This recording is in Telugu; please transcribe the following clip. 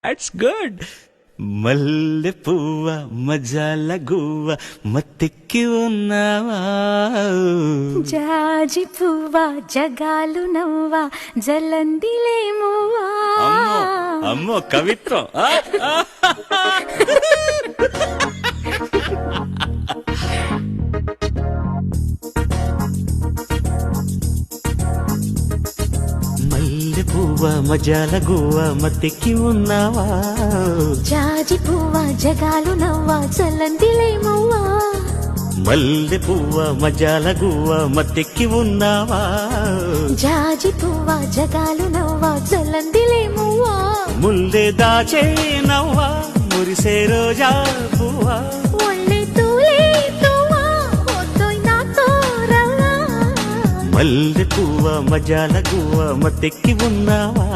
That's good. మల్లె పువ్వ మజాల గువ్వ మత్తెక్కి ఉన్నావా, జాజి పువ్వా జగాలు నవ్వా జలందిలేమువా. అమ్మో కవిత్వం. మల్లె పువ్వ మజాల గువ్వ మత్తెక్కి ఉన్నావా, జాజి పువ్వా జగాలు నవ్వా జలందిలేమువా. మల్లె పువ్వ మజాల గువ్వ మత్తెక్కి ఉన్నావా, జాజి పువ్వా జగాలు నవ్వా జలందిలేమువా. ముల్లె దాచే నవ్వా మురిసే రోజా పువ్వా, ఒళ్ళే తూలే తువ్వా ఒద్దోయ్ నాతో రవ్వా. మల్లె పువ్వ మజాల గువ్వ మత్తెక్కి ఉన్నావా.